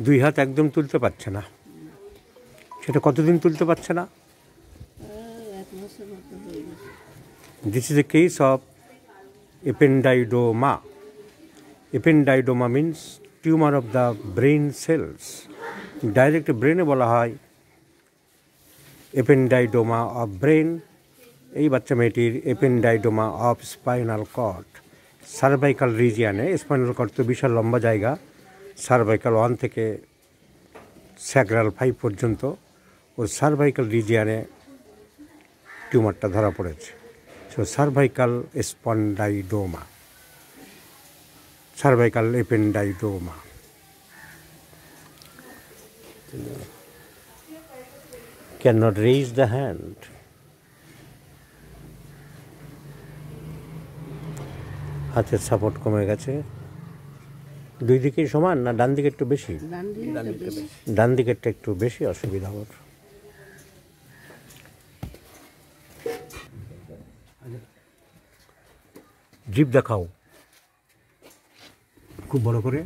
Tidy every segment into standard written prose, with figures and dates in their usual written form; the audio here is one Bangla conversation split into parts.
দুই হাত একদম তুলতে পারছে না, সেটা কতদিন তুলতে পারছে না? This is a case of ependymoma. Ependymoma means tumour of the brain cells. Direct ব্রেনে বলা হয় এপেন্ডাইডোমা অফ ব্রেন. এই বাচ্চা মেয়েটির ependymoma of spinal cord, cervical রিজিয়ানে. স্পাইনাল কর্ড তো বিশাল লম্বা জায়গা, সার্ভাইকাল 1 থেকে স্যাক্রাল 5 পর্যন্ত. ও সার্ভাইকাল রিজিয়ানে টিউমারটা ধরা পড়েছে. সো সার্ভাইকাল স্পন্ডাইডোমা, cervical ependymoma. Cannot raise the hand. হাতের সাপোর্ট কমে গেছে. দুই দিকেই সমান না ডান দিকে একটু বেশি? ডান দিকেরটা একটু বেশি অসুবিধা ওর. জিভ দেখাও খুব বড় করে.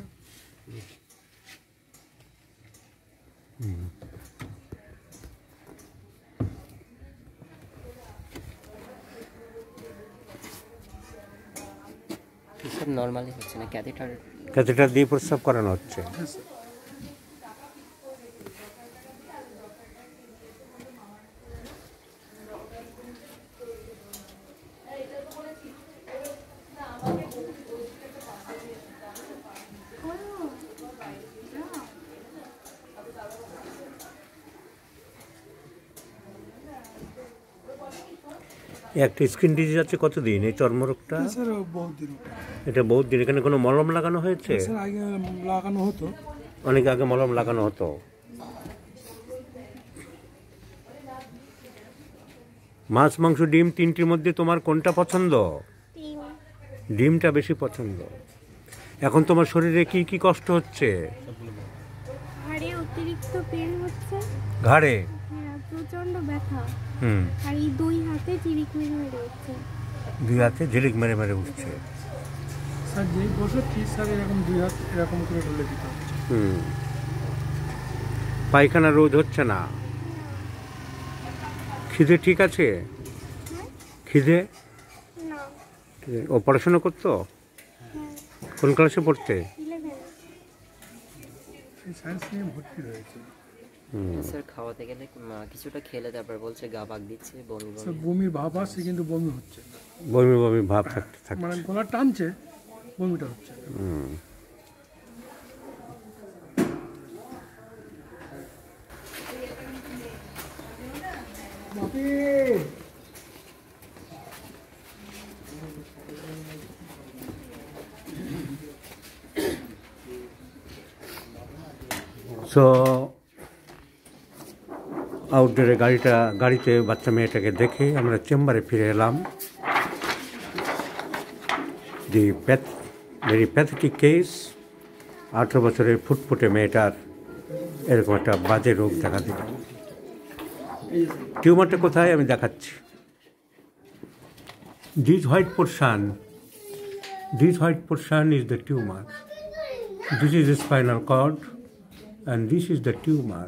সব নরমালি হচ্ছে না, ক্যাথেটার দিয়ে প্রস্রাব করানো হচ্ছে. একটা স্কিন ডিজিজ আছে কতদিন এই চর্মরোগটা? এটা বহুত দিন. এখানে কোনো মলম লাগানো হয়েছে? আগে লাগানো হতো, অনেক আগে মলম লাগানো হতো. মাছ, মাংস, ডিম তিনটির মধ্যে তোমার কোনটা পছন্দ? ডিমটা বেশি পছন্দ. এখন তোমার শরীরে কি কি কষ্ট হচ্ছে? ঘাড়ে অতিরিক্ত পেন হচ্ছে, ঘাড়ে প্রচন্ড ব্যথা. আর এই দুই হাতে ঝিলিক মেরে মেরে উঠছে. দুই হাতে ঝিলিক মেরে মেরে উঠছে. স্যার যেই বসেছি স্যার এরকম দুই হাত এরকম করে ঢলে দিতে হচ্ছে. পায়খানা রোধ হচ্ছে না. খিদে ঠিক আছে? খিদে ও পড়াশোনা করতো? কোন ক্লাসে পড়তে? সায়েন্স নিয়ে ভর্তি হয়েছে. স্যার খাওয়াতে গেলে কিছুটা খেলে তারপর বলছে গা বাগ দিচ্ছে, বমি বমির ভাব আসছে কিন্তু বমি হচ্ছে না. বমি বমি ভাব থাকতে থাকে, মানে গলা টানছে, বমিটা হচ্ছে না. সো আউটডোরে গাড়িতে বাচ্চা মেয়েটাকে দেখে আমরা চেম্বারে ফিরে এলাম. The very pathetic case. 18 বছরের ফুটফুটে মেয়েটার এরকম একটা বাজে রোগ দেখা দিল. টিউমারটা কোথায় আমি দেখাচ্ছি. This white portion is the tumour. This is the spinal cord and this is the tumor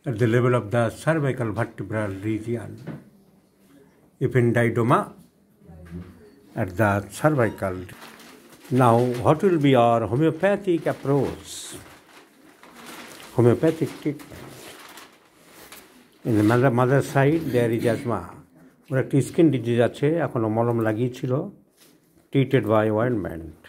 at the level of the cervical vertebral region. Ependydoma at the cervical. Now, what will be our homeopathic approach? Homeopathic treatment. In the mother side, there is asthma. ওর একটা স্কিন ডিজিজ আছে, এখনো মলম লাগিয়েছিল, treated by ointment.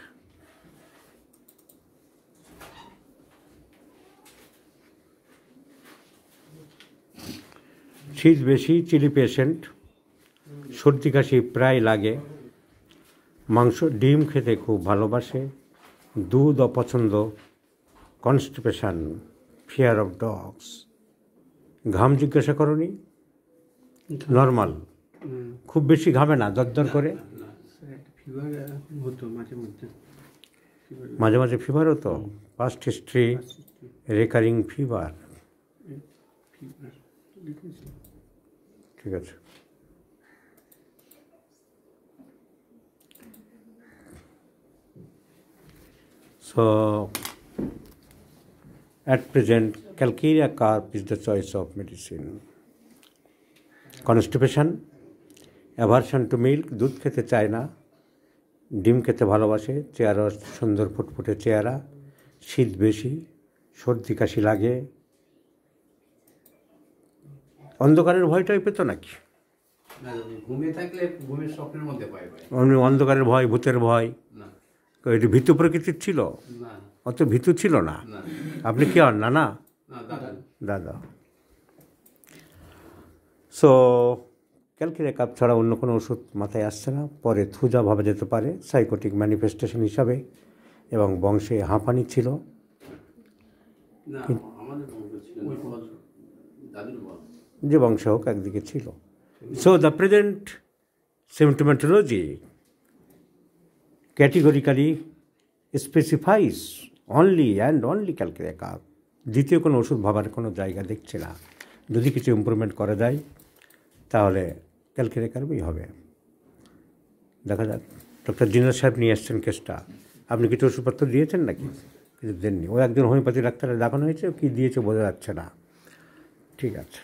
শীত বেশি, চিলি পেশেন্ট, সর্দি কাশি প্রায় লাগে, মাংস ডিম খেতে খুব ভালোবাসে, দুধ অপছন্দ, কনস্টিপেশন, ফিয়ার অফ ডগস. ঘাম জিজ্ঞাসা করনি? নর্মাল, খুব বেশি ঘামে না, দরদর করে? মাঝে মাঝে ফিভার হতো. Past history, recurring fever. ঠিক আছে. So At present, calcarea carp is the choice of medicine. Constipation, aversion to milk, দুধ খেতে চায় না, ডিম খেতে ভালোবাসে, চেহারা সুন্দর ফুটফুটে চেহারা, শীত বেশি, সর্দি কাশি লাগে। অন্ধকারের ভয়টাই পেত নাকি? না, ঘুমিয়ে থাকলে ঘুমের স্বপ্নের মধ্যে পাই ভাই। অন্ধকারের ভয়, ভূতের ভয়, না এটি ভীতু প্রকৃতির ছিল, না অত ভীতু ছিল না। না আপনি কি হন? না না না দাদা দাদা। সো ক্যালকেরিয়া কাপ ছাড়া অন্য কোনো ওষুধ মাথায় আসছে না। পরে থুজা ভাবা যেতে পারে সাইকোটিক ম্যানিফেস্টেশন হিসাবে, এবং বংশে হাঁপানি ছিল। না আমাদের বংশ ছিল না, আমার দাদুর বংশ। যে বংশ হোক একদিকে ছিল। So the present symptomatology categorically specifies only and only Calcarea carb. দ্বিতীয় কোনো ওষুধ ভাবার কোনো জায়গা দেখছে না। যদি কিছু ইমপ্রুভমেন্ট করে দেয় তাহলে ক্যালকেরিয়া কাপই হবে। দেখা যাক। ডক্টর জিনার সাহেব নিয়ে আসছেন কেসটা। আপনি কিছু ওষুধপত্র দিয়েছেন নাকি? কিছু দেননি। ও একজন হোমিওপ্যাথি ডাক্তারের দেখানো হয়েছে, কী দিয়েছে বোঝা যাচ্ছে না। ঠিক আছে।